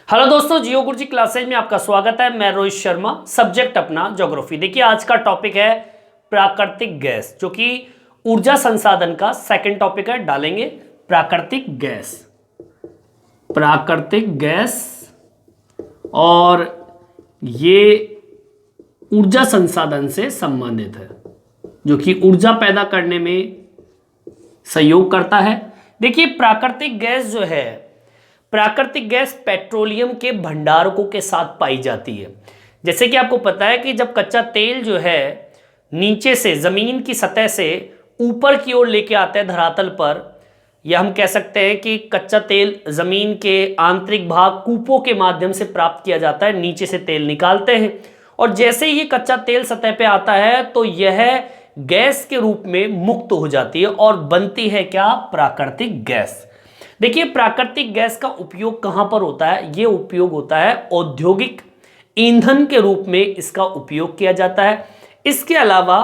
Hello दोस्तों, जियो गुरुजी classes में आपका स्वागत है। मैं रोहित शर्मा, सब्जेक्ट अपना ज्योग्राफी। देखिए आज का टॉपिक है प्राकृतिक गैस, जो कि ऊर्जा संसाधन का सेकंड टॉपिक है। डालेंगे प्राकृतिक गैस, प्राकृतिक गैस, और ये ऊर्जा संसाधन से संबंधित है, जो कि ऊर्जा पैदा करने में सहयोग करता है। देखिए प्राकृतिक गैस जो है, प्राकृतिक गैस पेट्रोलियम के भंडारकों के साथ पाई जाती है। जैसे कि आपको पता है कि जब कच्चा तेल जो है नीचे से जमीन की सतह से ऊपर की ओर लेके आता है धरातल पर, या हम कह सकते हैं कि कच्चा तेल जमीन के आंतरिक भाग कूपों के माध्यम से प्राप्त किया जाता है, नीचे से तेल निकालते हैं, और जैसे ही ये कच्चा तेल सतह पे आता है तो यह गैस के रूप में मुक्त हो जाती है और बनती है क्या? प्राकृतिक गैस। देखिए प्राकृतिक गैस का उपयोग कहां पर होता है? यह उपयोग होता है औद्योगिक ईंधन के रूप में, इसका उपयोग किया जाता है। इसके अलावा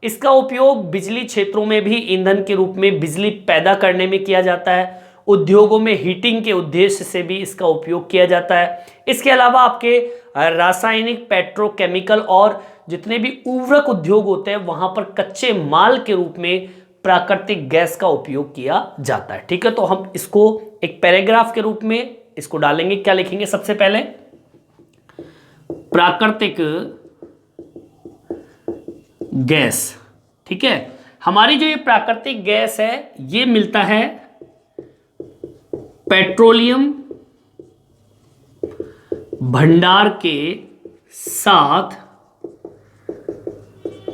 इसका उपयोग बिजली क्षेत्रों में भी ईंधन के रूप में बिजली पैदा करने में किया जाता है। उद्योगों में हीटिंग के उद्देश्य से भी इसका उपयोग किया जाता है। इसके अलावा आपके रासायनिक, पेट्रोकेमिकल और जितने भी उर्वरक उद्योग होते हैं वहां पर कच्चे माल के रूप में प्राकृतिक गैस का उपयोग किया जाता है। ठीक है, तो हम इसको एक पैराग्राफ के रूप में इसको डालेंगे। क्या लिखेंगे? सबसे पहले प्राकृतिक गैस। ठीक है, हमारी जो ये प्राकृतिक गैस है ये मिलता है पेट्रोलियम भंडार के साथ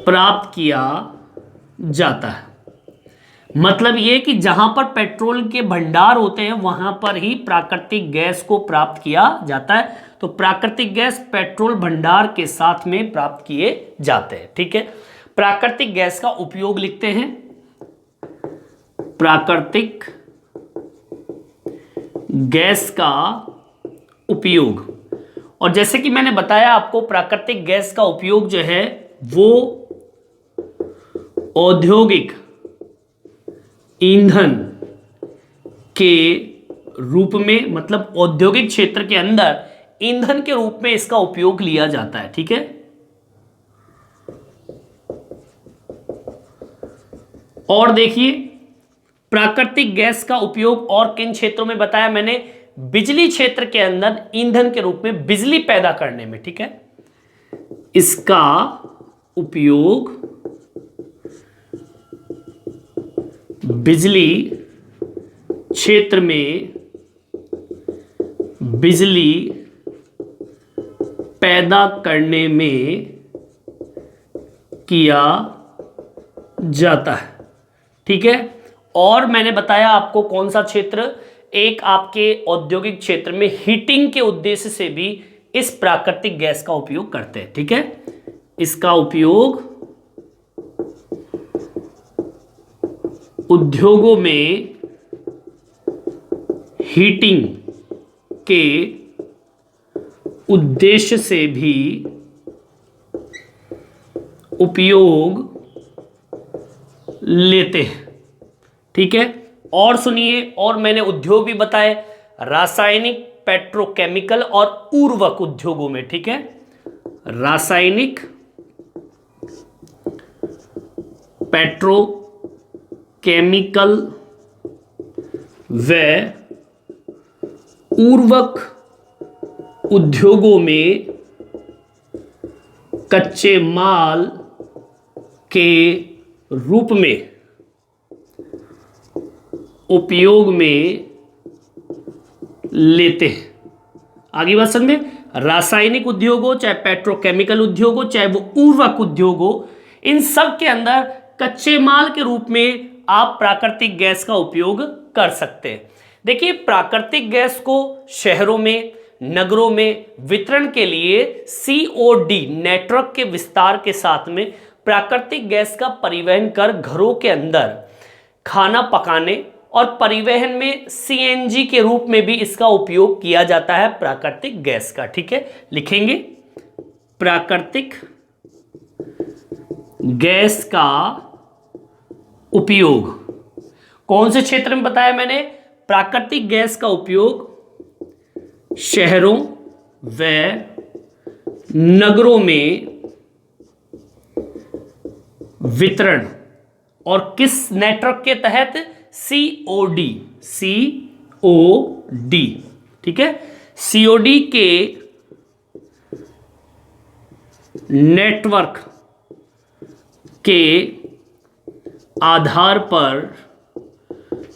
प्राप्त किया जाता है। मतलब ये कि जहां पर पेट्रोल के भंडार होते हैं वहां पर ही प्राकृतिक गैस को प्राप्त किया जाता है। तो प्राकृतिक गैस पेट्रोल भंडार के साथ में प्राप्त किए जाते हैं। ठीक है, प्राकृतिक गैस का उपयोग लिखते हैं, प्राकृतिक गैस का उपयोग। और जैसे कि मैंने बताया आपको, प्राकृतिक गैस का उपयोग जो है वो औद्योगिक ईंधन के रूप में, मतलब औद्योगिक क्षेत्र के अंदर ईंधन के रूप में इसका उपयोग लिया जाता है। ठीक है, और देखिए प्राकृतिक गैस का उपयोग और किन क्षेत्रों में बताया मैंने? बिजली क्षेत्र के अंदर ईंधन के रूप में बिजली पैदा करने में। ठीक है, इसका उपयोग बिजली क्षेत्र में बिजली पैदा करने में किया जाता है। ठीक है, और मैंने बताया आपको कौन सा क्षेत्र, एक आपके औद्योगिक क्षेत्र में हीटिंग के उद्देश्य से भी इस प्राकृतिक गैस का उपयोग करते हैं। ठीक है, इसका उपयोग उद्योगों में हीटिंग के उद्देश्य से भी उपयोग लेते हैं। ठीक है, और सुनिए, और मैंने उद्योग भी बताए, रासायनिक, पेट्रोकेमिकल और उर्वरक उद्योगों में। ठीक है, रासायनिक, पेट्रोकेमिकल व उर्वरक उद्योगों में कच्चे माल के रूप में उपयोग में लेते हैं। आगे बात समझ में? रासायनिक उद्योग हो, चाहे पेट्रोकेमिकल उद्योग हो, चाहे वो उर्वरक उद्योग हो, इन सब के अंदर कच्चे माल के रूप में आप प्राकृतिक गैस का उपयोग कर सकते हैं। देखिए प्राकृतिक गैस को शहरों में, नगरों में वितरण के लिए COD नेटवर्क के विस्तार के साथ में प्राकृतिक गैस का परिवहन कर घरों के अंदर खाना पकाने और परिवहन में CNG के रूप में भी इसका उपयोग किया जाता है प्राकृतिक गैस का। ठीक है, लिखेंगे प्राकृतिक गैस का उपयोग कौन से क्षेत्र में बताया मैंने? प्राकृतिक गैस का उपयोग शहरों व नगरों में वितरण, और किस नेटवर्क के तहत? सीओडी, सीओडी, ठीक है, सीओडी के नेटवर्क के आधार पर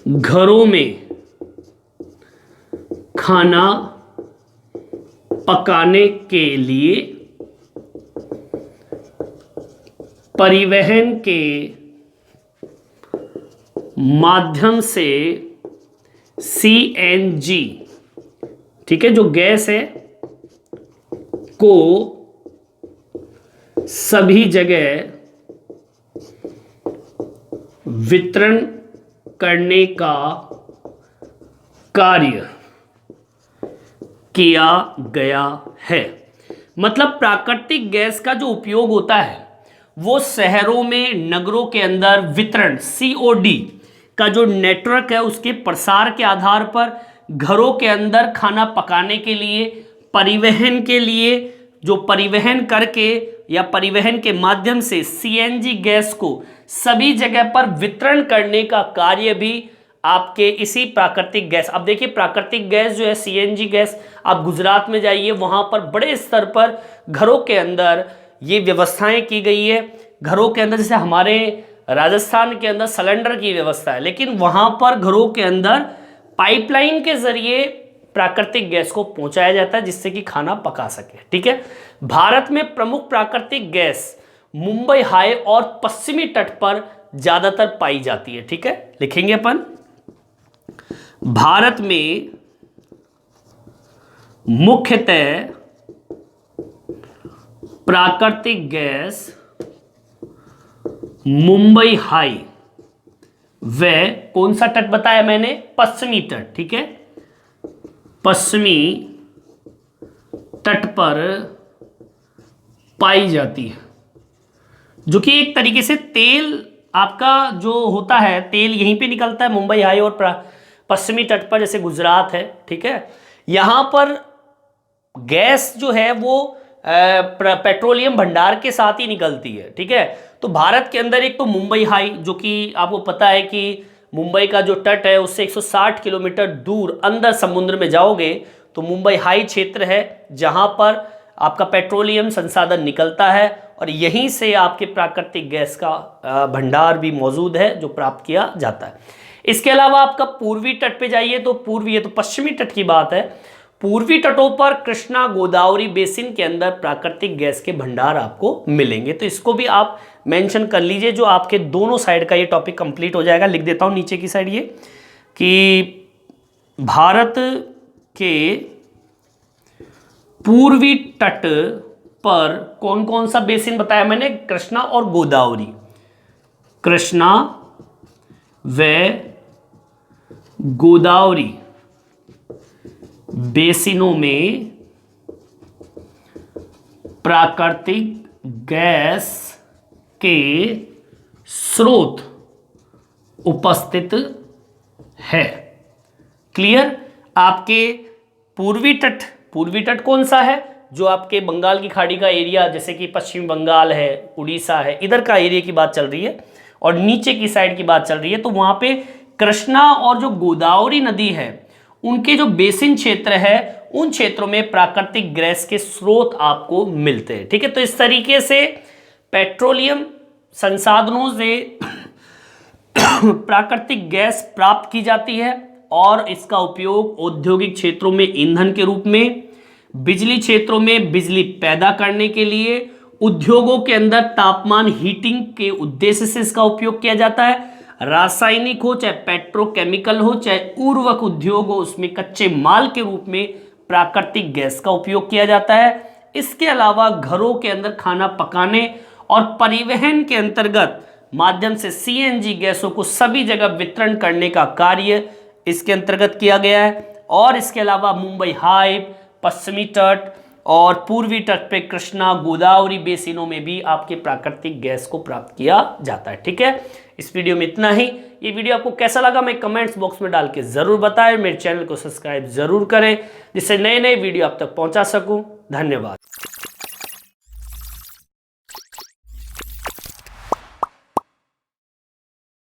घरों में खाना पकाने के लिए परिवहन के माध्यम से सीएनजी, ठीक है, जो गैस है, को सभी जगह वितरण करने का कार्य किया गया है। मतलब प्राकृतिक गैस का जो उपयोग होता है वो शहरों में, नगरों के अंदर वितरण, सीओडी का जो नेटवर्क है उसके प्रसार के आधार पर घरों के अंदर खाना पकाने के लिए, परिवहन के लिए, जो परिवहन करके या परिवहन के माध्यम से सीएनजी गैस को सभी जगह पर वितरण करने का कार्य भी आपके इसी प्राकृतिक गैस। अब देखिए प्राकृतिक गैस जो है सीएनजी गैस, आप गुजरात में जाइए वहां पर बड़े स्तर पर घरों के अंदर ये व्यवस्थाएं की गई है। घरों के अंदर जैसे हमारे राजस्थान के अंदर सिलेंडर की व्यवस्था है, लेकिन वहां पर घरों के अंदर पाइपलाइन के जरिए प्राकृतिक गैस को पहुंचाया जाता है जिससे कि खाना पका सके। ठीक है, भारत में प्रमुख प्राकृतिक गैस मुंबई हाई और पश्चिमी तट पर ज्यादातर पाई जाती है। ठीक है, लिखेंगे अपन, भारत में मुख्यतः प्राकृतिक गैस मुंबई हाई व कौन सा तट बताया मैंने? पश्चिमी तट। ठीक है, पश्चिमी तट पर पाई जाती है, जो कि एक तरीके से तेल आपका जो होता है, तेल यहीं पे निकलता है मुंबई हाई और पश्चिमी तट पर, जैसे गुजरात है। ठीक है, यहां पर गैस जो है वो पेट्रोलियम भंडार के साथ ही निकलती है। ठीक है, तो भारत के अंदर एक तो मुंबई हाई, जो कि आपको पता है कि मुंबई का जो तट है उससे 160 किलोमीटर दूर अंदर समुद्र में जाओगे तो मुंबई हाई क्षेत्र है जहां पर आपका पेट्रोलियम संसाधन निकलता है और यहीं से आपके प्राकृतिक गैस का भंडार भी मौजूद है जो प्राप्त किया जाता है। इसके अलावा आपका पूर्वी तट पे जाइए तो पूर्वी, ये तो पश्चिमी तट की बात है, पूर्वी तटों पर कृष्णा गोदावरी बेसिन के अंदर प्राकृतिक गैस के भंडार आपको मिलेंगे। तो इसको भी आप मेंशन कर लीजिए, जो आपके दोनों साइड का ये टॉपिक कंप्लीट हो जाएगा। लिख देता हूं नीचे की साइड ये कि भारत के पूर्वी तट पर कौन कौन सा बेसिन बताया मैंने? कृष्णा और गोदावरी। कृष्णा व गोदावरी बेसिनों में प्राकृतिक गैस के स्रोत उपस्थित है। क्लियर? आपके पूर्वी तट कौन सा है? जो आपके बंगाल की खाड़ी का एरिया, जैसे कि पश्चिम बंगाल है, उड़ीसा है, इधर का एरिया की बात चल रही है, और नीचे की साइड की बात चल रही है। तो वहां पे कृष्णा और जो गोदावरी नदी है उनके जो बेसिन क्षेत्र है उन क्षेत्रों में प्राकृतिक गैस के स्रोत आपको मिलते हैं। ठीक है, तो इस तरीके से पेट्रोलियम संसाधनों से प्राकृतिक गैस प्राप्त की जाती है और इसका उपयोग औद्योगिक क्षेत्रों में ईंधन के रूप में, बिजली क्षेत्रों में बिजली पैदा करने के लिए, उद्योगों के अंदर तापमान हीटिंग के उद्देश्य से इसका उपयोग किया जाता है, रासायनिक हो चाहे पेट्रोकेमिकल हो चाहे उर्वरक उद्योग हो, उसमें कच्चे माल के रूप में प्राकृतिक गैस का उपयोग किया जाता है। इसके अलावा घरों के अंदर खाना पकाने और परिवहन के अंतर्गत माध्यम से सीएनजी गैसों को सभी जगह वितरण करने का कार्य इसके अंतर्गत किया गया है। और इसके अलावा मुंबई हाई, पश्चिमी तट और पूर्वी तट पे कृष्णा गोदावरी बेसिनों में भी आपके प्राकृतिक गैस को प्राप्त किया जाता है। ठीक है, इस वीडियो में इतना ही। ये वीडियो आपको कैसा लगा मैं कमेंट्स बॉक्स में डाल के जरूर बताएं। मेरे चैनल को सब्सक्राइब जरूर करें जिससे नए नए वीडियो आप तक पहुंचा सकूं। धन्यवाद।